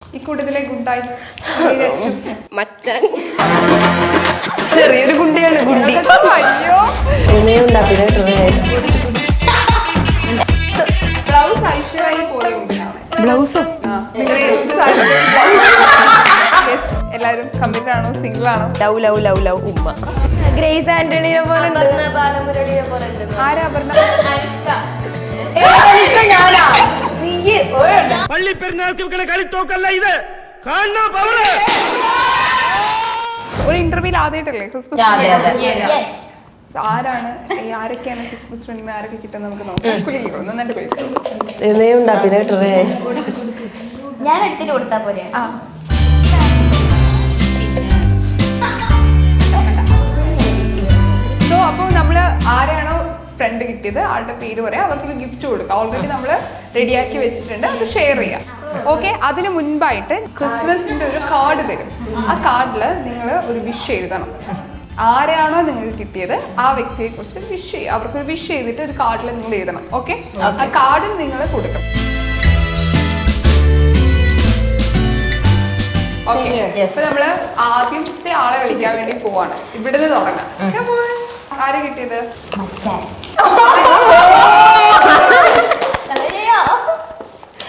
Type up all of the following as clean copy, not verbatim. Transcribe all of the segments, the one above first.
ഈ കൂട്ടത്തിലെ ഗുണ്ടായിസ് മച്ചാൻ ചെറിയൊരു ഗുണ്ടിയാണ് ഗുണ്ടി. അയ്യോ ബ്ലൗസ് ഐശ്വര്യ പോലെ ബ്ലൗസോ? എല്ലാരും കമ്മിറ്റഡ് ആണോ സിംഗിൾ ആണോ? ലവ് ലവ് ലവ് ലവ് ഉമ്മ. ഗ്രേസ് ആന്റണിയെ പോലെ ആരാ പറഞ്ഞ ഒരു ഇന്റർവ്യൂല് ആദ്യമായിട്ടല്ലേ ക്രിസ്മസ് ആരാണ് ആരൊക്കെയാണ് ക്രിസ്മസ് ഫ്രണ്ടിന് ആരൊക്കെ കിട്ടുന്നത് നമുക്ക് നോക്കാം. നന്നായിട്ട് പേര് ഞാൻ എടുത്തിട്ട് കൊടുത്താ പോരെ? സോ അപ്പോൾ നമ്മള് ആരാണോ ഫ്രണ്ട് കിട്ടിയത് ആളുടെ പേര് പറയാം, അവർക്കൊരു ഗിഫ്റ്റ് കൊടുക്കാം. ഓൾറെഡി നമ്മൾ റെഡിയാക്കി വെച്ചിട്ടുണ്ട്, അത് ഷെയർ ചെയ്യാം. ഓക്കെ, അതിന് മുൻപായിട്ട് ക്രിസ്മസിന്റെ ഒരു കാർഡ് തരും. ആ കാർഡിൽ നിങ്ങൾ ഒരു വിഷ് എഴുതണം. ആരാണോ നിങ്ങൾക്ക് കിട്ടിയത് ആ വ്യക്തിയെ കുറിച്ച് വിഷ് ചെയ്യുക. അവർക്കൊരു വിഷ് ചെയ്തിട്ട് ഒരു കാർഡിൽ നിങ്ങൾ എഴുതണം. ഓക്കെ, ആ കാർഡും നിങ്ങൾ കൊടുക്കണം. ഓക്കെ, അപ്പൊ നമ്മള് ആദ്യത്തെ ആളെ വിളിക്കാൻ വേണ്ടി പോവാണ്. ഇവിടുന്ന് തുടങ്ങാം. ആരെ കിട്ടിയത്?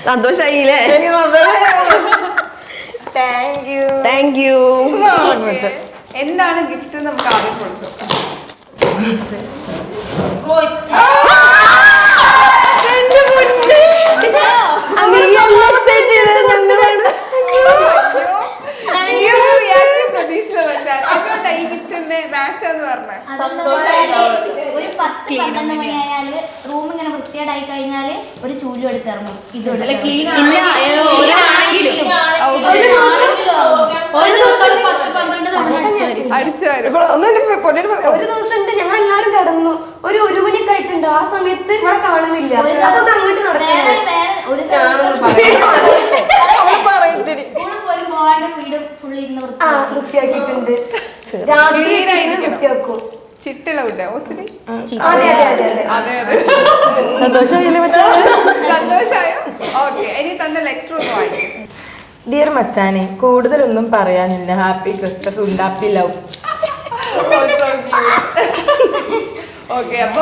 സന്തോഷായില്ലേ? Thank you. എന്താണ് ഗിഫ്റ്റ് നമുക്ക് ആദ്യം പൊളിച്ചു നോക്കാം. റൂം ഇങ്ങനെ വൃത്തിയായി കഴിഞ്ഞാല് ഒരു ചൂലും എടുത്തിറങ്ങും. ഒരു ദിവസം ഉണ്ട് ഞങ്ങൾ എല്ലാരും കിടന്നു. ഒരു മണിയൊക്കെ ആയിട്ടുണ്ട്. ആ സമയത്ത് ഇവിടെ കാണുന്നില്ല. അപ്പൊ അങ്ങോട്ട് വൃത്തിയാക്കിയിട്ടുണ്ട്. വൃത്തിയാക്കും. ചിട്ടിള കുട്ടിയാ ഓസിലി. സന്തോഷായോ? ഓക്കെ, ഇനി തന്റെ ലെറ്റർ ഒന്ന് വായിക്കും. ഡിയർ മച്ചാനെ, കൂടുതലൊന്നും പറയാനില്ല. Happy Christmas. ഉണ്ടാപ്പി ലവ്. ഓക്കെ, അപ്പൊ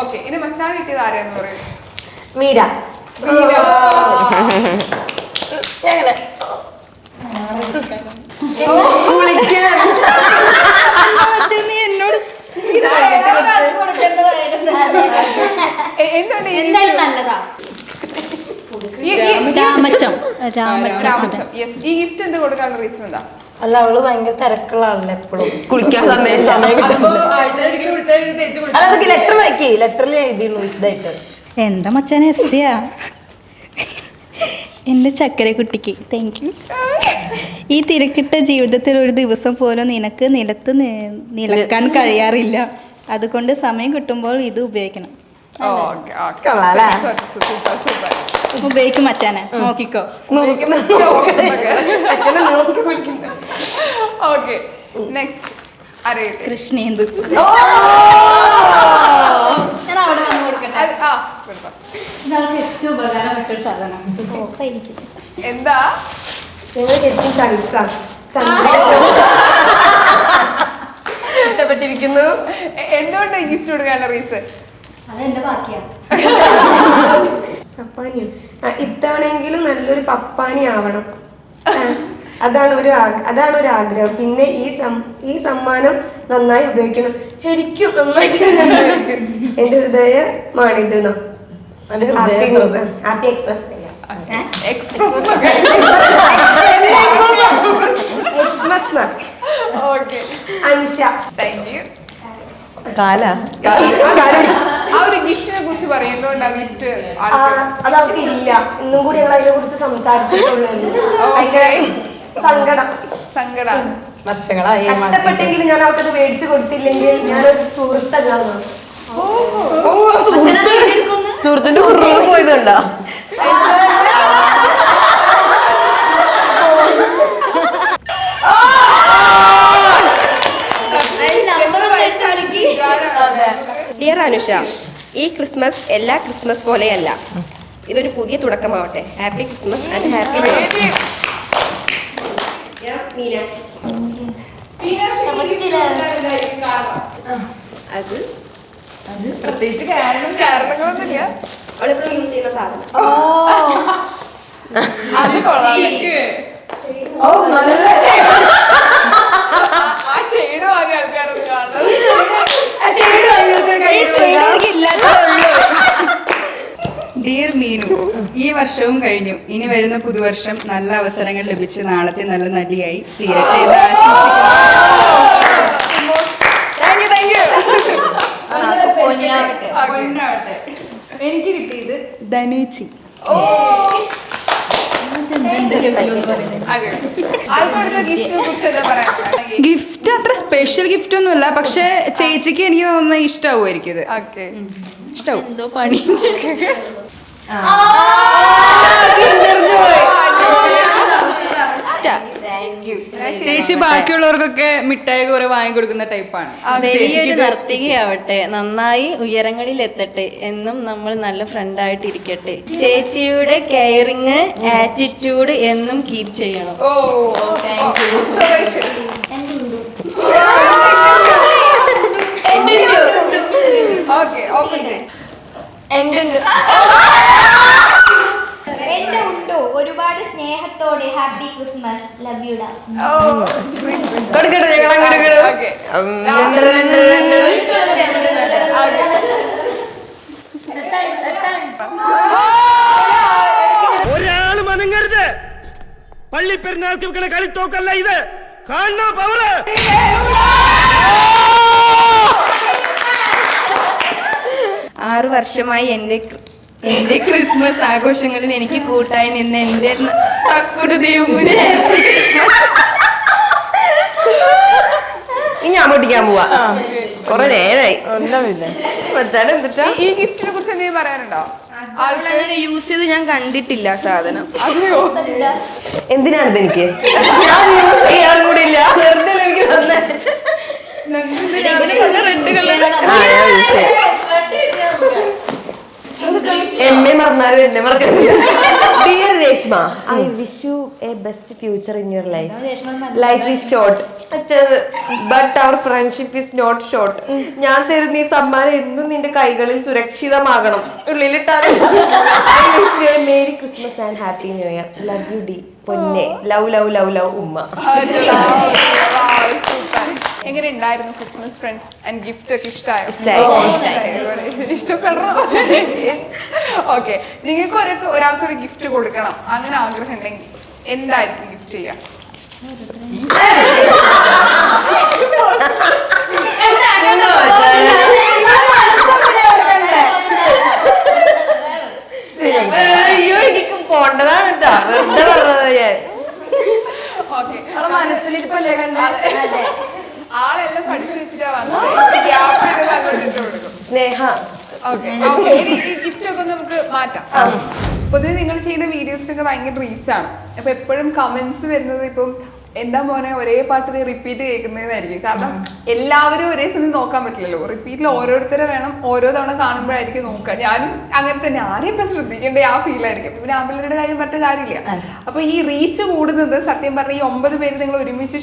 ഓക്കെ, ഇനി മച്ചാൻ കിട്ടിയത് ആരെയാന്ന് പറയും? മീര. എന്തായാലും നല്ലതാ. ഈ ഗിഫ്റ്റ് എന്ത് കൊടുക്കാനുള്ള റീസൺ എന്താ? അല്ല, അവള് ഭയങ്കര തിരക്കുള്ള ആളല്ലേ, എപ്പോഴും കുളിക്കാൻ സമയം. അതൊക്കെ ലെറ്റർ വായിക്കേ. ലെറ്ററിൽ എഴുതിയിരുന്നു വിശദമായിട്ട്. എന്താ മച്ചാനെ എസ്യാ എൻ്റെ ചക്കര കുട്ടിക്ക് താങ്ക് യു. ഈ തിരക്കിട്ട ജീവിതത്തിൽ ഒരു ദിവസം പോലും നിനക്ക് നിലത്ത് നിലക്കാൻ കഴിയാറില്ല. അതുകൊണ്ട് സമയം കിട്ടുമ്പോൾ ഇത് ഉപയോഗിക്കണം. ഉപയോഗിക്കും മച്ചാനെ, നോക്കിക്കോ. കൃഷ്ണേന്ദു. എന്താ ഇഷ്ടപ്പെട്ടിരിക്കുന്നു. എന്തുകൊണ്ട് ഗിഫ്റ്റ് കൊടുക്കാനുള്ള റീസൺ? അതെന്റെ ബാക്കിയാ. പപ്പാനിയോ? ഇത്തവണെങ്കിലും നല്ലൊരു പപ്പാനി ആവണം. അതാണ് ഒരു ആഗ്രഹം. പിന്നെ ഈ സമ്മാനം നന്നായി ഉപയോഗിക്കണം. ശരിക്കും നന്നായിട്ട് എന്റെ ഹൃദയമാണിത്. Happy express. Anusha. Thank you. ആ ഒരു ഗിഫ്റ്റിനെ കുറിച്ച് പറയും. എന്തുകൊണ്ടാണ് ഗിഫ്റ്റ്? അത് അവർക്ക് ഇല്ല. ഇന്നും കൂടി ഞങ്ങൾ അതിനെ കുറിച്ച് സംസാരിച്ചിട്ടുള്ളൂ. സങ്കടം വർഷങ്ങളായി കഷ്ടപ്പെട്ടെങ്കിലും ഞാൻ അവർക്കത് മേടിച്ചു കൊടുത്തില്ലെങ്കിൽ ഞാനൊരു സുഹൃത്തല്ലാന്ന്. സുഹൃത്തിന്റെ പുറത്ത് പോയതുണ്ടോ? ഡിയർ അനുഷ, ഈ ക്രിസ്മസ് എല്ലാ ക്രിസ്മസ് പോലെയല്ല. ഇതൊരു പുതിയ തുടക്കമാവട്ടെ. Happy Christmas and happy Meenakshi. അത് പ്രത്യേകിച്ച് കാരണങ്ങളൊന്നുമില്ല. അവളിപ്പോഴും യൂസ് ചെയ്യുന്ന സാധനം. അത് കൊള്ളാം. ആ ഷെയ്ഡ് വാങ്ങിയ ആൾക്കാരൊന്നും കാണുന്നത്. ഡിയർ മീനു, ഈ വർഷവും കഴിഞ്ഞു. ഇനി വരുന്ന പുതുവർഷം നല്ല അവസരങ്ങൾ ലഭിച്ച് നാളത്തെ നല്ല നടിയായി തീരട്ടെ എന്ന് ആശംസിക്കുന്നു. എനിക്ക് കിട്ടിയത് ധനേച്ചി. ഗിഫ്റ്റ് അത്ര സ്പെഷ്യൽ ഗിഫ്റ്റ് ഒന്നുമല്ല, പക്ഷെ ചേച്ചിക്ക് എനിക്ക് തോന്നുന്നത് ഇഷ്ടമാവുമായിരിക്കും ഇത്. ഇഷ്ടാവും. എന്തോ പണി. ചേച്ചി ബാക്കിയുള്ളവർക്കൊക്കെ മിഠായി കുറെ വാങ്ങിക്കൊടുക്കുന്ന ടൈപ്പാണ്. വലിയൊരു നർത്തകിയാവട്ടെ, നന്നായി ഉയരങ്ങളിൽ എത്തട്ടെ, എന്നും നമ്മൾ നല്ല ഫ്രണ്ടായിട്ട് ഇരിക്കട്ടെ. ചേച്ചിയുടെ കെയറിങ് ആറ്റിറ്റ്യൂഡ് എന്നും കീപ് ചെയ്യണം. എന്റെ ഉണ്ടോ ഒരുപാട് സ്നേഹത്തോടെ ഹാപ്പി ക്രിസ്മസ്, ലവ് യു ഡാ. ഒരാള് മനങ്ങരുത്. പള്ളി പെരുന്നാൾക്ക് വെക്കണ കളിത്തോക്കല്ല ഇത്. കാണണ പവറ്. 6 വർഷമായി എൻ്റെ ക്രിസ്മസ് ആഘോഷങ്ങളിൽ എനിക്ക് കൂട്ടായി നിന്ന് എൻ്റെ തക്കുടു ദൈവമുനെ ഞാൻ പൊട്ടിക്കാൻ പോവാ. കൊറേ നേരായി. ഈ ഗിഫ്റ്റിനെ കുറിച്ച് എന്തെങ്കിലും പറയാനുണ്ടോ? ആൾക്കാരെ യൂസ് ചെയ്ത് ഞാൻ കണ്ടിട്ടില്ല സാധനം. എന്തിനാണിത് എനിക്ക്? ഞാൻ യൂസ് ചെയ്യാറും കൂടി ഇല്ല. വെറുതെ എനിക്ക് തന്നെ എന്നെ മറന്നാലും എന്നെ മറക്കരുത്. Dear Reshma, I wish you a best future in your life. Life is short but our friendship is not short. ഞാൻ തരുന്ന ഈ സമ്മാനം എന്നും നിന്റെ കൈകളിൽ സുരക്ഷിതമാകണം. ഉള്ളിലിട്ടാലും. I wish you a merry Christmas and happy new year. Love you ഡി പൊന്നെ. ലവ് ലവ് ലവ് ലവ് ഉമ്മ. എങ്ങനെ ഉണ്ടായിരുന്നു ക്രിസ്മസ് ഫ്രണ്ട് ആൻഡ് ഗിഫ്റ്റ് ഒക്കെ? ഇഷ്ടമായോ? ഇഷ്ടപ്പെടണം. ഓക്കെ, നിങ്ങൾക്ക് ഒരാൾക്കൊരു ഗിഫ്റ്റ് കൊടുക്കണം അങ്ങനെ ആഗ്രഹം ഉണ്ടെങ്കിൽ എന്തായിരിക്കും ഗിഫ്റ്റ് ചെയ്യാ? അയ്യോ, എനിക്ക് പോണ്ടതാണ് കേട്ടോ. വെറുതെ പറഞ്ഞത് ഞാൻ. ഓക്കെ, മനസ്സിലിരിപ്പല്ലേ കണ്ടേ? ആളെല്ലാം പഠിച്ചു വെച്ചിട്ടാ വന്നത്. ഗ്യാപ്പ് ഇട്ട് അങ്ങോട്ടിട്ട് കൊടുക്കും. സ്നേഹ. ഓക്കെ, ഈ ഗിഫ്റ്റ് ഒക്കെ നമുക്ക് മാറ്റാം. പൊതുവെ നിങ്ങൾ ചെയ്യുന്ന വീഡിയോസിനൊക്കെ ഭയങ്കര റീച്ചാണ്. അപ്പൊ എപ്പോഴും കമന്റ്സ് വരുന്നത് ഇപ്പം എന്താ മോനെ ഒരേ പാട്ട് നീ റിപ്പീറ്റ് കേൾക്കുന്നതായിരിക്കും. കാരണം എല്ലാവരും ഒരേ സമയം നോക്കാൻ പറ്റില്ലല്ലോ. റിപ്പീറ്റിൽ ഓരോരുത്തരെ വേണം ഓരോ തവണ കാണുമ്പോഴായിരിക്കും നോക്കുക. ഞാനും അങ്ങനെ തന്നെ, ആരെയും ഇപ്പം ശ്രദ്ധിക്കേണ്ട ആ ഫീൽ ആയിരിക്കും. പിന്നെ ആമ്പിള്ളേരുടെ കാര്യം പറഞ്ഞ കാര്യമില്ല. അപ്പൊ ഈ റീച്ച് കൂടുന്നത് സത്യം പറഞ്ഞ ഈ 9 പേര് നിങ്ങൾ ഒരുമിച്ച്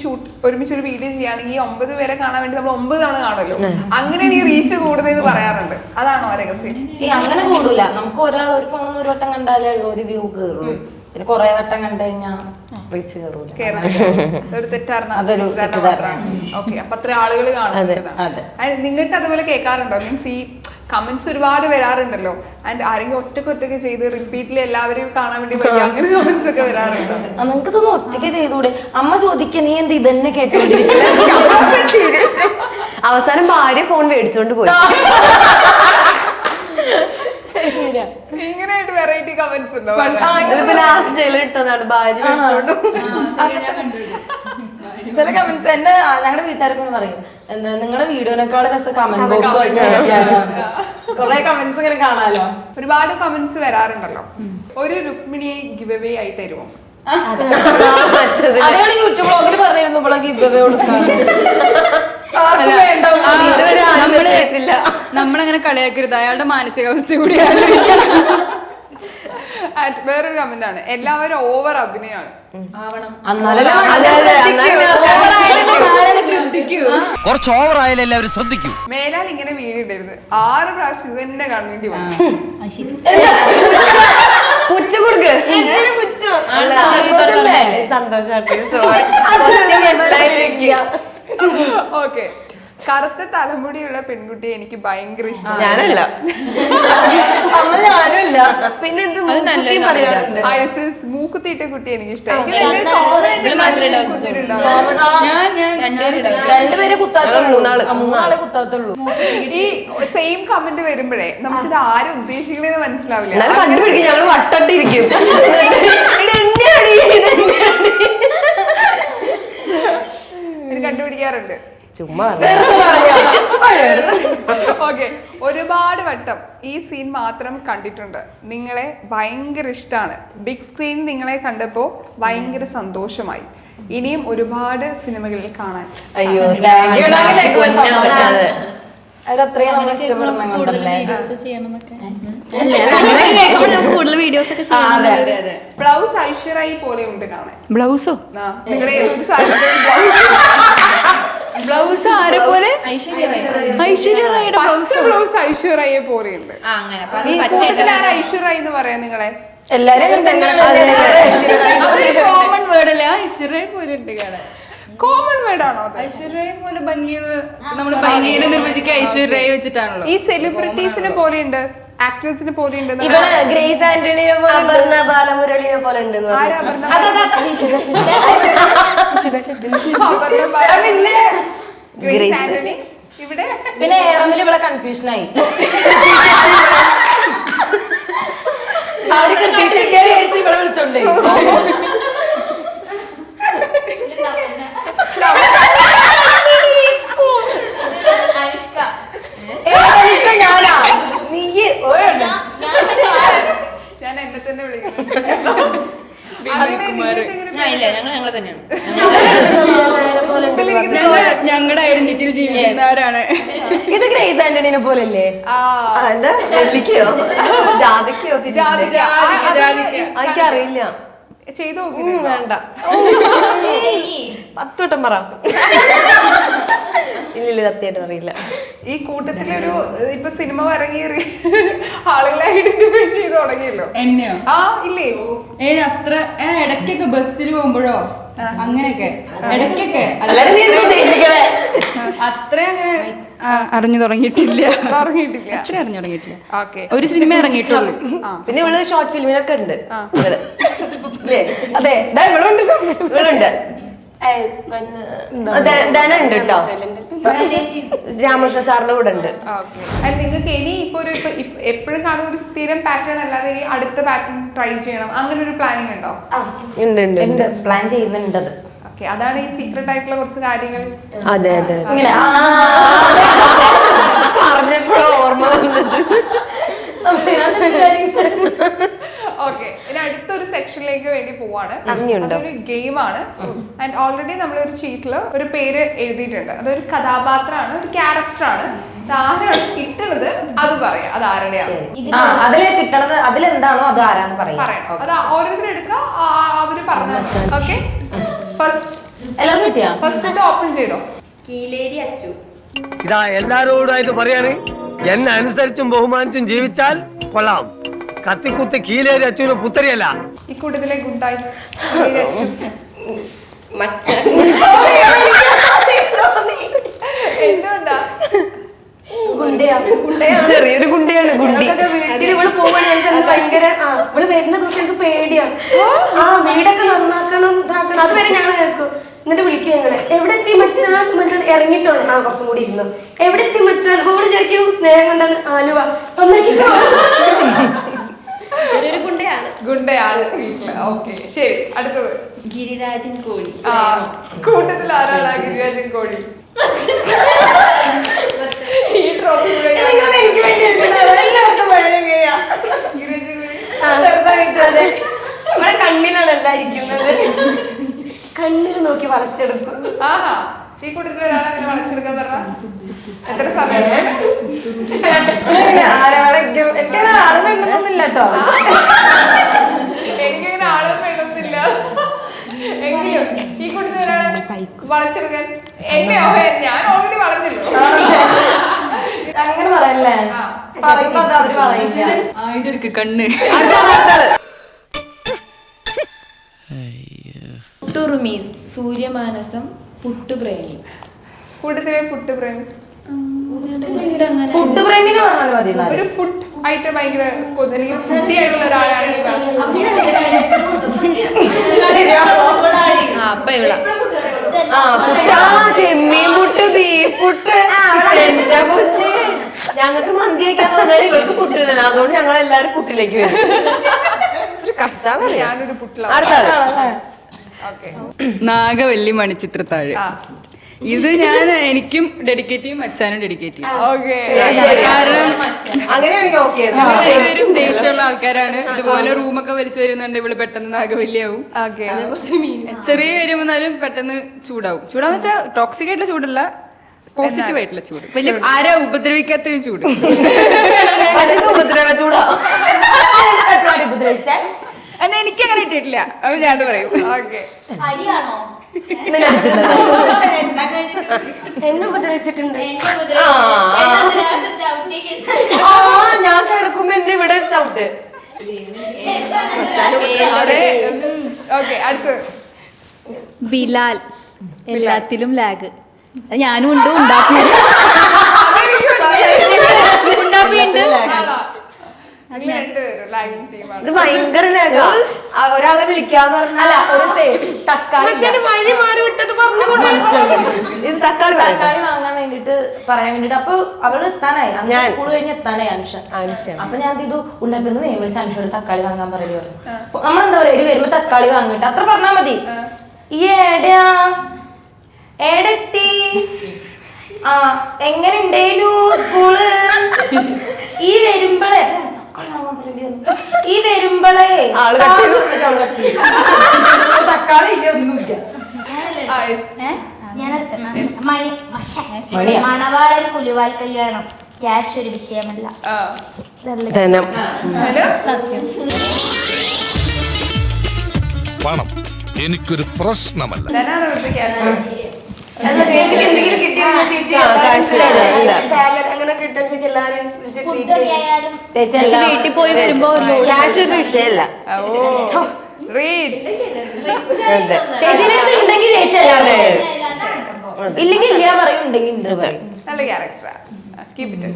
ഒരു വീഡിയോ ചെയ്യുകയാണെങ്കിൽ ഈ 9 പേരെ കാണാൻ വേണ്ടി നമ്മൾ 9 തവണ കാണുമല്ലോ. അങ്ങനെയാണ് ഈ റീച്ച് കൂടുന്നതെന്ന് പറയാറുണ്ട്. അതാണോ രഹസ്യം? അങ്ങനെ കൂടൂല. നമുക്ക് ഒരു ഫോണിൽ ഒരു വട്ടം കണ്ടാലേ ഉള്ളൂ ഒരു വ്യൂ കയറുള്ളൂ. പിന്നെ കൊറേ വട്ടം കണ്ടു കഴിഞ്ഞാൽ റീച്ച് കയറൂല. ഒരു തെറ്റാറിന. ഓക്കെ, അപ്പൊ അത്ര ആളുകൾ കാണുന്നുണ്ട്. നിങ്ങൾക്ക് അതുപോലെ കേൾക്കാറുണ്ടോ? മീൻസ് ഈ കമന്റ്സ് ഒരുപാട് വരാറുണ്ടല്ലോ. ആൻഡ് ആരെങ്കിലും ഒറ്റക്ക് ചെയ്ത് റിപ്പീറ്റിൽ എല്ലാവരും കാണാൻ വേണ്ടി പോയി അങ്ങനെ കമന്റ്സ് ഒക്കെ വരാറുണ്ടോ? നിങ്ങൾക്ക് ഇതൊന്നും ഒറ്റയ്ക്ക് ചെയ്തുകൂടെ? അമ്മ ചോദിക്ക നീ എന്ത് ഇതന്നെ കേട്ടോണ്ടിരിക്കും. അവസാനം ഭാര്യ ഫോൺ മേടിച്ചോണ്ട് പോയി. ഇങ്ങനെയായിട്ട് വെറൈറ്റി കമന്റ്സ് ഉണ്ടോ? ലാസ്റ്റ് ജയിലിട്ടതാണ് ഭാര്യ മേടിച്ചോണ്ട്. ചില കമന്റ്സ് എന്റെ ഞങ്ങളുടെ വീട്ടുകാരൊക്കെ പറയും, എന്താ നിങ്ങളുടെ വീഡിയോനേക്കാളും രസം കമന്റ് ബോക്സ്. കൊറേ കമന്റ്സ് ഇങ്ങനെ കാണാലോ. ഒരുപാട് കമന്റ്സ് വരാറുണ്ടല്ലോ. ഒരു രുക്മിണിയെ ഗിവ് അവേ ആയി തരുമോ? അതാണ് യൂട്യൂബ് ബ്ലോഗിൽ പറഞ്ഞിരുന്നു ഇവിടെ ഗിവ് അവേ കൊടുക്കാൻ. നമ്മളങ്ങനെ കളിയാക്കരുത്. അയാളുടെ മാനസികാവസ്ഥ കൂടി വേറൊരു കമന്റ് ആണ്, എല്ലാവരും ഓവർ അഭിനയാണ്. കുറച്ച് ഓവർ ആയാലും എല്ലാവരും ശ്രദ്ധിക്കൂ. മേലാൽ ഇങ്ങനെ വീടിടരുത്. 6 പ്രാവശ്യം ഇത് തന്നെ കാണേണ്ടി വന്നു. പുച്ച കൊടുക്ക്. ഓക്കെ, കറുത്ത തലമുടിയുള്ള പെൺകുട്ടിയെ എനിക്ക് ഭയങ്കര ഇഷ്ടമാണ്. ഞാനല്ല. പിന്നെ എന്ത് ഐസസ് മൂക്കുത്തിയിട്ട കുട്ടി എനിക്ക് ഇഷ്ടമായി. രണ്ടുപേരെ കുത്താത്തുള്ളൂ, മൂന്നാളെ കുത്താത്തുള്ളൂ. ഈ സെയിം കമന്റ് വരുമ്പോഴേ നമുക്കിത് ആരും ഉദ്ദേശിക്കണേന്ന് മനസ്സിലാവില്ല. എന്നാലും കണ്ടുപിടിക്കും, ഞങ്ങള് വട്ടട്ടിരിക്കും. കണ്ടുപിടിക്കാറുണ്ട്. ചുമ്മാ ഓക്കെ, ഒരുപാട് വട്ടം ഈ സീൻ മാത്രം കണ്ടിട്ടുണ്ട്. നിങ്ങളെ ഭയങ്കര ഇഷ്ടമാണ്. ബിഗ് സ്ക്രീനിൽ നിങ്ങളെ കണ്ടപ്പോൾ ഭയങ്കര സന്തോഷമായി. ഇനിയും ഒരുപാട് സിനിമകളിൽ കാണാൻ. അയ്യോ, അതത്രയും നമ്മൾ ഇഷ്ടപ്പെടുന്ന കൂടുതൽ വീഡിയോസ് ഒക്കെ ബ്ലൗസ് ഐശ്വര്യ പോലെ ഉണ്ട് കാണാൻ. ബ്ലൗസോ? നിങ്ങളുടെ ബ്ലൗസ് ആരെ പോലെ? ഐശ്വര്യ റായിയുടെ ബ്ലൗസ് ഐശ്വര്യയെ പോലെ ഉണ്ട്. ഐശ്വര്യ എന്ന് പറയാം നിങ്ങളെ എല്ലാരും കോമൺ വേർഡ് അല്ലേ? ഐശ്വര്യ പോലെ ഉണ്ട് കാണാൻ. കോമൺ വേർഡ് ആണോ? ഐശ്വര്യ പോലെ ഭംഗിയത് നമ്മൾ ഭംഗിയെ നിർവചിക്കുക ഐശ്വര്യ വെച്ചിട്ടാണല്ലോ. ഈ സെലിബ്രിറ്റീസിനെ പോലെ ഉണ്ട്, ആക്ടേഴ്സിനെ പോലെ ഉണ്ട്. ഗ്രേസ് ആന്റണിയെ അപർണ ബാലമുരളിനെ പോലെ ഉണ്ട്. ഇവിടെ പിന്നെ ഏറെങ്കിലും ഇവിടെ കൺഫ്യൂഷനായി. അവര് കൺഫ്യൂഷൻ ഇവിടെ വിളിച്ചോണ്ടേ ഞാനാ നീ ഞാൻ എന്നെ തന്നെ വിളിക്കുന്നു. ഞങ്ങളുടെ ഐഡന്റിറ്റിയിൽ ജീവിക്കുന്നവരാണ്. ഇത് ഗ്രേസ് ആന്റണിനെ പോലല്ലേ? നെല്ലിക്കയോ ജാതിക്കയോ എനിക്കറിയില്ല. ചെയ്തു വേണ്ട, 10 വട്ടം പറ. ഇല്ല, സത്യമായിട്ടും അറിയില്ല. ഈ കൂട്ടത്തിലൊരു ഇപ്പൊ സിനിമ ഇറങ്ങി ആളുകളെ ഐഡന്റിഫൈ ചെയ്ത് തുടങ്ങിയല്ലോ. എന്നെയോ? ആ ഇല്ലേ? അത്ര ഇടയ്ക്കൊക്കെ ബസ്സിൽ പോകുമ്പോഴോ അങ്ങനെയൊക്കെ ഇടയ്ക്കൊക്കെ അത്ര അങ്ങനെ അറിഞ്ഞു തുടങ്ങിയിട്ടില്ല. അത്ര അറിഞ്ഞു തുടങ്ങിയിട്ടില്ല. ഒരു സിനിമ ഇറങ്ങിയിട്ടുള്ളൂ. പിന്നെ ഇവള് ഷോർട്ട് ഫിലിമിനൊക്കെ ഉണ്ട്. അതെ, ഇവളുണ്ട് ഇവളുണ്ട്. ധനുണ്ട് കേട്ടോ, രാമകൃഷ്ണ സാറിന്റെ കൂടെ ഉണ്ട്. നിങ്ങൾക്ക് ഇനി ഇപ്പൊ ഒരു എപ്പോഴും കാണുന്ന ഒരു സ്ഥിരം പാറ്റേൺ അല്ലാതെ ഇനി അടുത്ത പാറ്റേൺ ട്രൈ ചെയ്യണം, അങ്ങനെ ഒരു പ്ലാനിങ് ഉണ്ടോ? ഉണ്ട്, പ്ലാൻ ചെയ്യുന്നുണ്ട്. ഓക്കെ, അതാണ് ഈ സീക്രട്ട് ആയിട്ടുള്ള കുറച്ച് കാര്യങ്ങൾ. അതെ അതെ, പറഞ്ഞപ്പോഴോ ഓർമ്മ വന്നത്. ഓക്കെ, ഇനി അടുത്തൊരു സെക്ഷനിലേക്ക് വേണ്ടി പോവാണ്. അതൊരു ഗെയിമാണ്. ആൻഡ് ഓൾറെഡി നമ്മളൊരു ചീറ്റില് ഒരു പേര് എഴുതിയിട്ടുണ്ട്. അതൊരു കഥാപാത്രമാണ്, ഒരു ക്യാരക്ടറാണ്. ആരാണ് കിട്ടുന്നത് അത് പറയാം, അത് ആരുടെയാണ് അതില് കിട്ടണത്, അതിലെന്താണോ അത് ആരാന്ന് പറയണം. അത് ഓരോരുത്തരും എടുക്കാം, അവര് പറഞ്ഞാൽ. ഓക്കെ, ഫസ്റ്റ് എല്ലാവരും കിട്ടിയാ? ഫസ്റ്റ് ഓപ്പൺ ചെയ്തോ. കീലേരി അച്ചു. ഇതാ എല്ലാരോടായിട്ട് പറയാണ്, എന്നെ അനുസരിച്ചും ബഹുമാനിച്ചും ജീവിച്ചാൽ കൊള്ളാം. കത്തിക്കുത്തി കീലേരി അച്ഛന് പുത്തരിയല്ല. ഈ കൂട്ടത്തിലെ ഗുഡ് ഡൈസ് എന്തുകൊണ്ടാ? ചെറിയൊരു ഗുണ്ടയാണ്. ഗുണ്ടി വീട്ടിൽ ഇവള് പോവാണെങ്കിൽ ഭയങ്കര ഇവള് വരുന്ന ദിവസം എനിക്ക് പേടിയാണ്. വീടൊക്കെ നന്നാക്കണം ഇതാക്കണം, അതുവരെ ഞങ്ങൾ കേൾക്കും. എന്നിട്ട് വിളിക്കും ഞങ്ങള്, എവിടെ എത്തി മച്ചാൻ? മച്ചാൻ ഇറങ്ങിയിട്ടുള്ളൂ. കുറച്ചും കൂടി ഇരുന്നു. എവിടെ എത്തി മച്ചാൻ? ഓട് ചേർക്കും സ്നേഹം കൊണ്ടാണ് ആലുവ ഒന്നാക്കിക്കോ. ചെറിയൊരു ഗുണ്ടയാണ് വീട്ടില്. ഓക്കെ, ശരി, അടുത്തത് ഗിരിരാജൻ കോഴി. കൂട്ടത്തിൽ ആരാണ് ഗിരിരാജൻ കോഴി? ഈ ട്രോഫി നമ്മുടെ കണ്ണിലാണ് എല്ലാം ഇരിക്കുന്നത്. കണ്ണിൽ നോക്കി വളച്ചെടുക്കും. ആഹാ, ഈ കൂട്ടത്തിൽ ഒരാളെ അങ്ങനെ വളച്ചെടുക്കാൻ പറഞ്ഞാൽ എത്ര സമയം? എനിക്കങ്ങനെ ആളും വേണമെന്നില്ല കേട്ടോ. എനിക്കങ്ങനെ ആളും വേണമെന്നില്ല. എങ്കിലും ഈ കൂട്ടത്തിൽ ഒരാളെ വളച്ചെടുക്കാൻ എന്നെയോ ഞാൻ ഓൾറെഡി വളഞ്ഞല്ലോ. അങ്ങനെ പറയല്ലേ? പറയുമ്പോ അത് അവര് പറയില്ല. ഇതെടുക്ക് കണ്ണ്. പുട്ടുറുമീസ്, സൂര്യമാനസം, പുട്ടുപ്രേമി. കൂട്ടത്തിലെ പുട്ടുപ്രേമി. ഫുഡ് പ്രേമിനെ പറഞ്ഞാൽ മതി. ഒരു ഫുഡ് ഐറ്റം ഭയങ്കര എനിക്ക് ഫുഡി ആയിട്ടുള്ള ഒരാളാണ് ഈ അപ്പൊ ഇവള ചെമ്മീൻ പുട്ട്, ബീഫ് പുട്ട്. ഞങ്ങൾക്ക് മന്തി വയ്ക്കാൻ തോന്നിയാൽ ഇവൾക്ക് പുട്ട് തന്നെ. അതുകൊണ്ട് ഞങ്ങൾ എല്ലാരും പുട്ടിലേക്ക് വരും. കഷ്ടാണ്. ഞാനൊരു പുട്ടിലാണ്. ഓക്കെ. നാഗവല്ലി മണിച്ചിത്രത്താഴ്. ഇത് ഞാൻ എനിക്കും ഡെഡിക്കേറ്റ് ചെയ്യും, അച്ഛനും ഡെഡിക്കേറ്റ് ചെയ്യും. ഓക്കെ. കാരണം അങ്ങനെയാണെങ്കിൽ ഓക്കെ. രണ്ടുപേരും ദേഷ്യമുള്ള ആൾക്കാരാണ്. ഇതുപോലെ റൂമൊക്കെ വലിച്ചു വരുന്നുണ്ട്, ഇവള് പെട്ടെന്ന് നാഗവല്ലിയാവും. ഓക്കെ. ചെറിയ കാര്യം വന്നാലും പെട്ടെന്ന് ചൂടാവും. ചൂടാന്ന് വെച്ചാൽ ടോക്സിക് ആയിട്ടുള്ള ചൂടല്ല, പോസിറ്റീവ് ആയിട്ടുള്ള ചൂട്. വലിയ ആരാ ഉപദ്രവിക്കാത്തൊരു ചൂട്. ഉപദ്രവ ചൂടാ. എന്നാ എനിക്ക് അങ്ങനെ ഇട്ടിട്ടില്ല. അത് ഞാൻ പറയും. ഓക്കെ. എന്നെ ഉപദ്രവിച്ചിട്ടുണ്ട്. ഞാൻ കിടക്കുമ്പോ എന്നെ ഇവിടെ ചവിട്ട്. ഓക്കെ. അടുത്ത് ബിലാൽ, എല്ലാത്തിലും ലാഗ്. ഞാനും ഉണ്ട്, ഉണ്ടാക്കിയുണ്ട്. ഇത് ഭയങ്കര ഒരാളെ വിളിക്കാന്ന് പറഞ്ഞാൽ തക്കാളി വഴി മാറി വിട്ടത് പറഞ്ഞുകൊണ്ട് ഇത് തക്കാളി വാങ്ങാൻ വേണ്ടിട്ട് പറയാൻ വേണ്ടിട്ട്. അപ്പൊ അവള് എത്താനായി, സ്കൂൾ കഴിഞ്ഞ് എത്താനായി അനുഷ. അപ്പൊ ഞാൻ ഇത് ഉണ്ടാക്കുന്നത് വിളിച്ച് അനുഷോട് തക്കാളി വാങ്ങാൻ പറയുക. നമ്മളെന്താ പറയുക, എടി വരുമ്പോ തക്കാളി വാങ്ങിട്ട് അത്ര പറഞ്ഞാ മതി. ഈ ഏടയാ ഏടെത്തി, ആ എങ്ങനെ ഉണ്ടേനു സ്കൂള്, ഈ വരുമ്പളേ തക്കാളി ഒന്നുമില്ല. മണവാളൻ പുലിവാൽ കല്യാണം, ക്യാഷ് ഒരു വിഷയമല്ല. ധനം. സത്യം. പണം എനിക്കൊരു പ്രശ്നമല്ല. ചേച്ചിക്ക് എന്തെങ്കിലും കിട്ടിയോ ചേച്ചി? അങ്ങനെ കിട്ടും ചേച്ചി എല്ലാരും ചേച്ചി വീട്ടിൽ പോയി വരുമ്പോ ക്യാഷ് ഒരു വിഷയമല്ല. ചേച്ചിനെ ഉണ്ടെങ്കിൽ ചേച്ചി ഇല്ലെങ്കിൽ ഇല്ല പറയും, ഉണ്ടെങ്കിൽ ഉണ്ട് പറയും. നല്ല ക്യാരക്ടറാ. Keep it.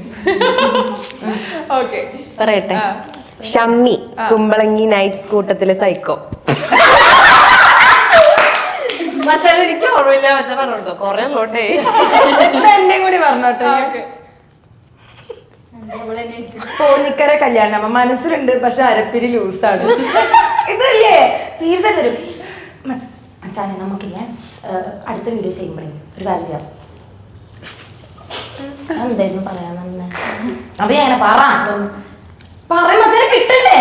ഓക്കെ. പറയട്ടെ. ഷമ്മി, കുമ്പളങ്ങി നൈറ്റ്സ് കൂട്ടത്തിലെ സൈക്കോ. മച്ചാൻ എനിക്ക് ഓർമ്മയില്ല. മച്ചാൻ പറഞ്ഞോട്ടോ കൊറേ ഉള്ളോട്ടേ. എന്നെ കൂടി പറഞ്ഞോട്ടെ. തോന്നിക്കര കല്യാണം മനസ്സിലുണ്ട്, പക്ഷെ അരപ്പിരി ലൂസാണ്. ഇതല്ലേ സീരിയസ് ആയിട്ട് വരും. മച്ചാനെ നമുക്കില്ല അടുത്ത വീഡിയോ ചെയ്യുമ്പോഴേ ഒരു കാര്യം ചെയ്യാം. എന്തായിരുന്നു പറയാൻ തന്നെ? അപ്പൊ ഞാൻ പറയാം മച്ചാനെ കിട്ടണ്ടേ?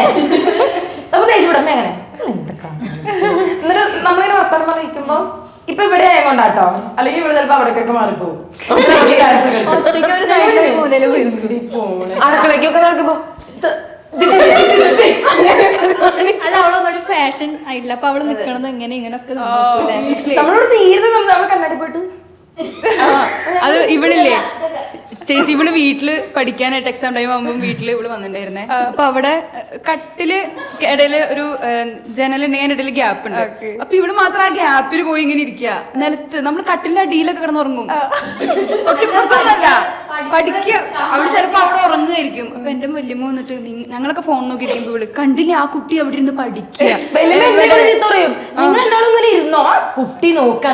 നമുക്ക് ദേഷ്യപ്പെടമ്മ എങ്ങനെ എന്തൊക്കെ എന്നിട്ട് നമ്മളിങ്ങനെ വർത്തമാനം പറയിക്കുമ്പോ ഇപ്പൊ ഇവിടെ ആയതുകൊണ്ടാട്ടോ, അല്ലെങ്കിൽ ഇവിടെ ചിലപ്പോ അവിടേക്കൊക്കെ മാറിപ്പോകും. അടുക്കളക്കൊക്കെ നടക്കുമ്പോ അല്ല, അവളൊന്നൊരു ഫാഷൻ ആയിട്ടില്ല. അപ്പൊ അവള് നിക്കണത് എങ്ങനെ ഇങ്ങനൊക്കെ നമ്മളോട് തീരെ നമ്മൾ കണ്ണാടി പോയിട്ട് അത് ഇവളില്ലേ ചേച്ചി, ഇവള് വീട്ടില് പഠിക്കാനായിട്ട് എക്സാം ടൈം ആകുമ്പോൾ വീട്ടില് ഇവള് വന്നിട്ടുണ്ടായിരുന്നേ. അപ്പൊ അവിടെ കട്ടില് ഇടയില് ഒരു ജനലുണ്ടെങ്കിൽ അതിന്റെ ഇടയിൽ ഗ്യാപ്പ് ഉണ്ട്. അപ്പൊ ഇവള് മാത്രം ആ ഗ്യാപ്പിൽ പോയി ഇങ്ങനെ ഇരിക്കുക നിലത്ത്. നമ്മള് കട്ടിലിന്റെ അടിയിലൊക്കെ കിടന്നുറങ്ങും. തൊട്ടിപ്പുറത്തൊന്നല്ല പഠിക്കുക. അവള് ചിലപ്പോ അവിടെ ഉറങ്ങുമായിരിക്കും. അപ്പൊ എന്റെ വല്യമ്മ വന്നിട്ട് ഞങ്ങളൊക്കെ ഫോൺ നോക്കിയിരിക്കുമ്പോ ഇവള് കണ്ടില്ലേ ആ കുട്ടി അവിടെ ഇരുന്ന് പഠിക്കുക. ഇരുന്നോ കുട്ടി നോക്കാൻ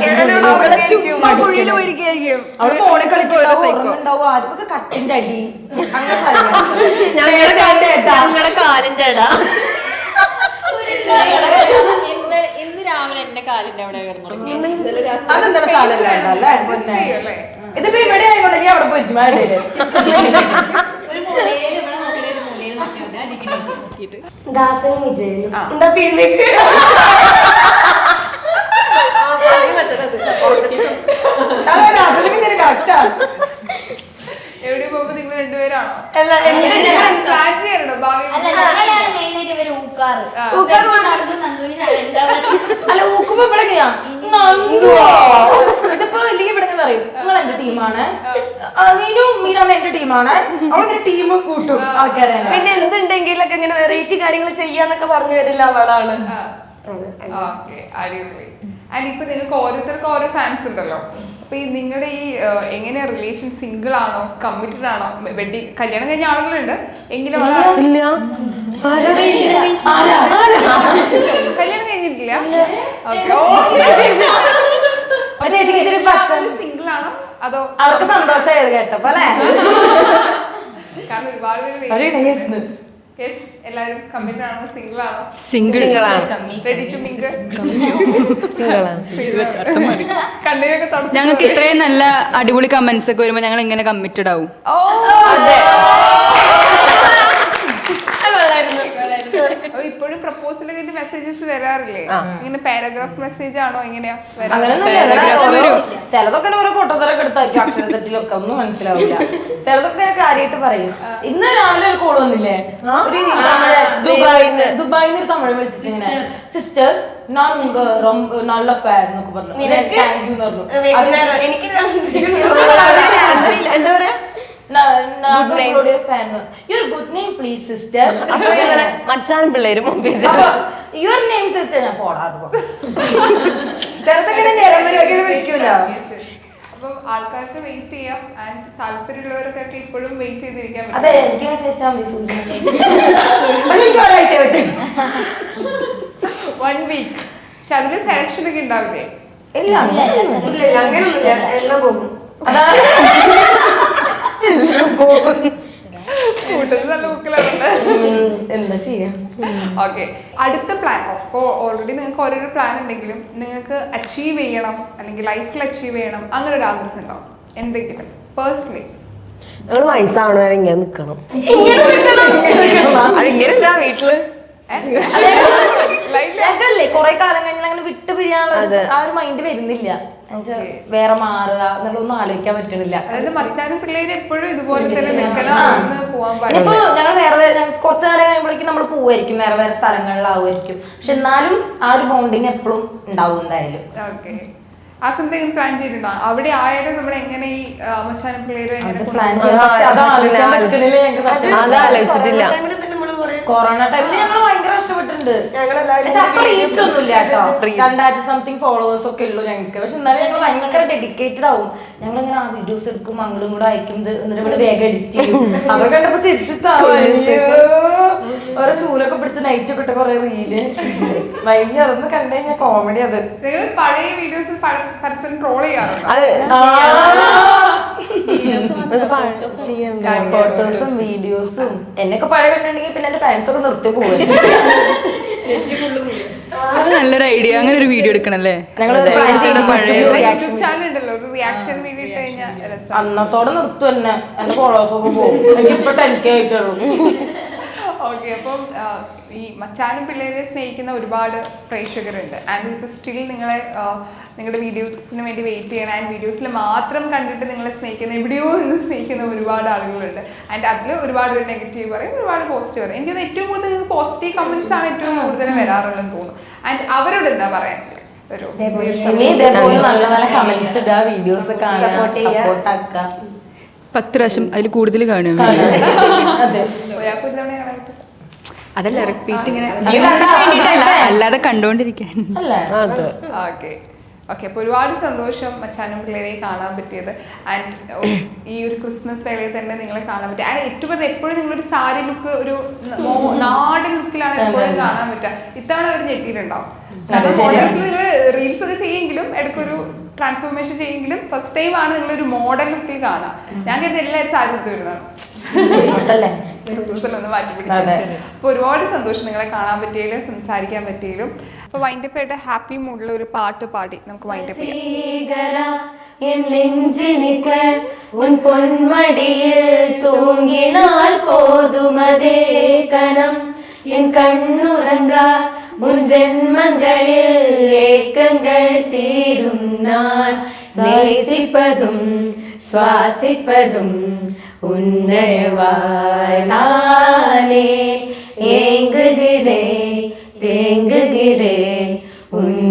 കുഴിയിൽ പോയിരിക്കും. അവിടെ ഫോണിൽ കളിക്കുന്നുണ്ടാവും. ആദ്യമൊക്കെ കട്ടിന്റെ അടി ഞങ്ങളുടെ കാലിന്റെ ഇട. ഇന്ന് രാവിലെ എന്റെ കാലിന്റെ അവിടെ കിടന്നു. അതെന്താ സ്ഥലമല്ലേ? ഇതിപ്പോ ഇവിടെ ആയിക്കോട്ടെ, ഞാൻ അവിടെ പോയിരിക്കും. ദാസനും വിജയനും എന്താ പിന്നിക്ക് അതെ അല്ല ഊക്കുമ്പോ എപ്പോഴൊക്കെയാ ഇതിപ്പോ ഇല്ലെങ്കിൽ ഇവിടെ പറയും നിങ്ങൾ എന്റെ ടീമാണ്, മീരാമ എന്റെ ടീമാണ്, അവളിങ്ങനെ ടീം കൂട്ടും ആൾക്കാരെ. പിന്നെ എന്തുണ്ടെങ്കിലൊക്കെ ഇങ്ങനെ വെറൈറ്റി കാര്യങ്ങൾ ചെയ്യാന്നൊക്കെ പറഞ്ഞു വരില്ല അവളാണ്. അടിപൊളി. ആൻഡ് ഇപ്പൊ നിങ്ങൾക്ക് ഓരോരുത്തർക്കും ഓരോ ഫാൻസ് ഉണ്ടല്ലോ. അപ്പൊ ഈ നിങ്ങളുടെ ഈ എങ്ങനെയാ റിലേഷൻ, സിംഗിൾ ആണോ കമ്മിറ്റഡ് ആണോ? കല്യാണം കഴിഞ്ഞ ആളുകളുണ്ട് എങ്കിലും കല്യാണം കഴിഞ്ഞിട്ടില്ല. സിംഗിൾ ആണോ അതോ അവർക്ക് സന്തോഷമായത് കേട്ടപ്പോ അല്ലേ? കാരണം ഒരുപാട് പേര് എല്ലാരും കമ്മിറ്റഡ് ആണോ സിംഗിൾ ആണോ? Single ready to mingle. കണ്ണീരൊക്കെ തുടച്ചു. ഞങ്ങൾക്ക് ഇത്രയും നല്ല അടിപൊളി കമന്റ്സ് ഒക്കെ വരുമ്പോ ഞങ്ങൾ ഇങ്ങനെ കമ്മിറ്റഡ് ആവും. ഇപ്പോഴും പ്രപ്പോസലിന്റെ മെസ്സേജസ് വരാറില്ലേ? ഇങ്ങനെ പാരഗ്രാഫ് മെസ്സേജ് ആണോ എങ്ങനെയാ? ചിലതൊക്കെ ഓരോ പൊട്ടത്തരൊക്കെ എടുത്തായിരിക്കും, അക്ഷരത്തെറ്റിലൊക്കെ ഒന്നും മനസ്സിലാവില്ല. ചിലതൊക്കെ കാര്യമായിട്ട് പറയും. ഇന്ന് രാവിലെ ഒരു കോൾ വന്നില്ലേ, ദുബായിന്ന് ഒരു തമിഴ് വിളിച്ചിട്ട് ഇങ്ങനെ സിസ്റ്റർ ഞാൻ നല്ല ഫാൻ എന്നൊക്കെ പറഞ്ഞു. താങ്ക് യു എന്ന് പറഞ്ഞു. എന്താ പറയാ? മച്ചാനും പിള്ളേരും യുവർ നെയിം സിസ്റ്റർ. ഞാൻ പോടാതെ വിളിക്കൂല. അപ്പം ആൾക്കാർക്ക് വെയിറ്റ് ചെയ്യാം. ആൻഡ് താല്പര്യമുള്ളവർക്കൊക്കെ ഇപ്പോഴും വെയിറ്റ് ചെയ്തിരിക്കാൻ പറ്റും. അതെ, എനിക്ക് ഒരാഴ്ച പറ്റും, 1 week. പക്ഷെ അതിന് സെലക്ഷൻ ഒക്കെ ഉണ്ടാവില്ലേ? ഇല്ല അങ്ങനെയൊന്നുമില്ല, എല്ലാം പോകും. എന്താ ചെയ്യാ? ഓക്കെ, അടുത്ത പ്ലാൻ ഓൾറെഡി നിങ്ങൾക്ക് ഓരോരോ പ്ലാൻ ഉണ്ടെങ്കിലും നിങ്ങൾക്ക് അച്ചീവ് ചെയ്യണം അല്ലെങ്കിൽ ലൈഫിൽ അച്ചീവ് ചെയ്യണം അങ്ങനെ ഒരു ആഗ്രഹം ഉണ്ടാവും എന്തെങ്കിലും പേഴ്സണലി? ഞങ്ങള് വയസ്സാവണ വരെ ഇങ്ങനെ നിക്കണം. അതിങ്ങനല്ല വീട്ടില് കൊറേ കാലം കഴിഞ്ഞാൽ അങ്ങനെ വിട്ടു പിരിയാനുള്ള ആ ഒരു മൈൻഡ് വരുന്നില്ല. വേറെ മാറുക എന്നുള്ളതൊന്നും ആലോചിക്കാൻ പറ്റണില്ല. അതായത് മച്ചാനും പിള്ളേര് എപ്പോഴും ഇതുപോലെ തന്നെ നിൽക്കണം, പോവാൻ പാടില്ല. ഇപ്പൊ ഞങ്ങൾ വേറെ കുറച്ചു കാലം കഴിയുമ്പോഴേക്കും നമ്മൾ പോവായിരിക്കും, വേറെ വേറെ സ്ഥലങ്ങളിലാവുമായിരിക്കും. പക്ഷെ എന്നാലും ആ ഒരു ബോണ്ടിങ് എപ്പോഴും ഉണ്ടാവും എന്തായാലും. ഓക്കെ, ആ സമയത്ത് പ്ലാൻ ചെയ്തിട്ടുണ്ടോ? അവിടെ ആയാലും നമ്മൾ എങ്ങനെ ഈ മച്ചാനും പിള്ളേരും എങ്ങനെ ആലോചിച്ചിട്ടില്ല. കൊറോണ ടൈമിൽ ഞങ്ങൾ ഭയങ്കര കഷ്ടപ്പെട്ടിട്ടുണ്ട്. 2000 സംതിങ് ഫോളോവേഴ്സ് ഒക്കെ ഉള്ളൂ ഞങ്ങൾക്ക്. പക്ഷെ എന്നാലും ഞങ്ങൾ ഭയങ്കര ഡെഡിക്കേറ്റഡ് ആവും. ഞങ്ങളിങ്ങനെ ആ വീഡിയോസ് എടുക്കും, അങ്ങോട്ടും കൂടെ അയക്കും, എന്നിട്ട് ഇവിടെ വേഗം എഡിറ്റ് ചെയ്യും. അവർ കണ്ടപ്പോ ഓരോ ചൂലൊക്കെ പിടിച്ച് നൈറ്റ് ഒക്കെ ഇട്ട് കൊറേ റീല് ഭയങ്കര അതൊന്ന് കണ്ടു കഴിഞ്ഞാൽ കോമഡി. അത് പഴയ വീഡിയോസ് പരസ്പരം ട്രോൾ ചെയ്യാറുണ്ട്. ഫോട്ടോസും വീഡിയോസും എന്നൊക്കെ പഴയ കണ്ടിട്ടുണ്ടെങ്കിൽ പിന്നെ എന്റെ ഫാൻസർ നിർത്തി പോകും. അത് നല്ലൊരു ഐഡിയ, അങ്ങനെ ഒരു വീഡിയോ എടുക്കണല്ലേ? അന്നത്തോടെ നിർത്തും തന്നെ, എന്റെ ഫോളോവേഴ്സ് ഒക്കെ പോകും. ഇപ്പൊ 10K ആയിട്ടുള്ളൂ. ഓക്കെ, അപ്പം ഈ മച്ചാനും പിള്ളേരെ സ്നേഹിക്കുന്ന ഒരുപാട് പ്രേക്ഷകരുണ്ട്. ആൻഡ് ഇപ്പോൾ സ്റ്റിൽ നിങ്ങളുടെ വീഡിയോസിന് വേണ്ടി വെയിറ്റ് ചെയ്യണം. ആൻഡ് വീഡിയോസിൽ മാത്രം കണ്ടിട്ട് നിങ്ങളെ സ്നേഹിക്കുന്ന, എവിടെയോ നിന്ന് സ്നേഹിക്കുന്ന ഒരുപാട് ആളുകളുണ്ട്. ആൻഡ് അതിൽ ഒരുപാട് പേര് നെഗറ്റീവ് പറയും, ഒരുപാട് പോസിറ്റീവ് പറയും. എനിക്ക് ഏറ്റവും കൂടുതൽ പോസിറ്റീവ് കമന്റ്സ് ആണ് ഏറ്റവും കൂടുതൽ വരാറുള്ളതെന്ന് തോന്നുന്നു. ആൻഡ് അവരോട് എന്താ പറയാനുള്ളത്? നല്ല നല്ല കമന്റ്സ് ഇടുക, വീഡിയോസ് കാണുക, സപ്പോർട്ട് ആക്കുക. 10 പ്രാവശ്യം അതിൽ കൂടുതൽ കാണുക. ഒരാൾക്ക് ഒരു തവണ കാണാൻ പറ്റും. അതല്ല റിപ്പീറ്റ് ഇങ്ങനെ അല്ലാതെ കണ്ടോണ്ടിരിക്കാൻ. ഓക്കെ ഓക്കെ, അപ്പോൾ ഒരുപാട് സന്തോഷം മച്ചാനും പിള്ളേരെ കാണാൻ പറ്റിയത്. ആൻഡ് ഈ ഒരു ക്രിസ്മസ് വേളയിൽ തന്നെ നിങ്ങളെ കാണാൻ പറ്റുക. ആൻഡ് ഏറ്റവും എപ്പോഴും നിങ്ങളൊരു സാരി ലുക്ക്, ഒരു നാടൻ ലുക്കിലാണ് എപ്പോഴും കാണാൻ പറ്റുക. ഇത്തവണ അവർ ഞെട്ടിയിട്ടുണ്ടാവും. കാരണം മോഡലിൽ നിങ്ങൾ റീൽസ് ഒക്കെ ചെയ്യെങ്കിലും ഇടയ്ക്കൊരു ട്രാൻസ്ഫോർമേഷൻ ചെയ്യെങ്കിലും ഫസ്റ്റ് ടൈം ആണ് നിങ്ങളൊരു മോഡൽ ലുക്കിൽ കാണാം. ഞാൻ കരുതി എല്ലാവരും സാരി എടുത്ത് വരുന്നതാണ്. ഒന്ന് മാറ്റി പിടിച്ചത്. അപ്പൊ ഒരുപാട് സന്തോഷം നിങ്ങളെ കാണാൻ പറ്റിയാലും സംസാരിക്കാൻ പറ്റിയാലും. അപ്പൊ വൈൻഡപ്പ് ആയിട്ട് ഹാപ്പി മൂഡിലുള്ള ഒരു പാട്ട് പാടി നമുക്ക് വൈൻഡപ്പ് ചെയ്യാം. உன் பொன்மடியில் தூங்கினால் போதுமதே கணம் என் கண்ணுறங்கா முன் ஜென்மங்களில் ஏக்கங்கள் தீரும் நான் நேசிப்பதும் சுவாசிப்பதும் உன்னைவாய் நானே ஏங்குகிறேன் தேங்குகிறேன்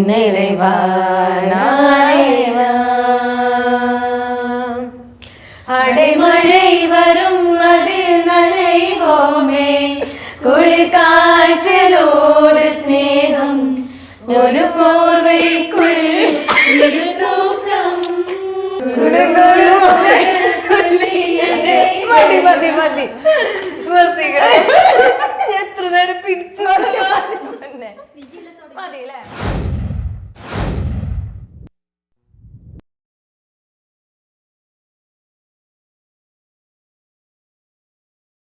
நினைவா நானேவா அடைமழை வரும் அதில் நனைவோமே குளிர் காய்ச்சலோடு ஸ்நேகம் ஒரு போர்வைக்குள் இரு தூக்கம் മതി മതി മതി എത്ര നേരം പിടിച്ചു മതി അല്ലേ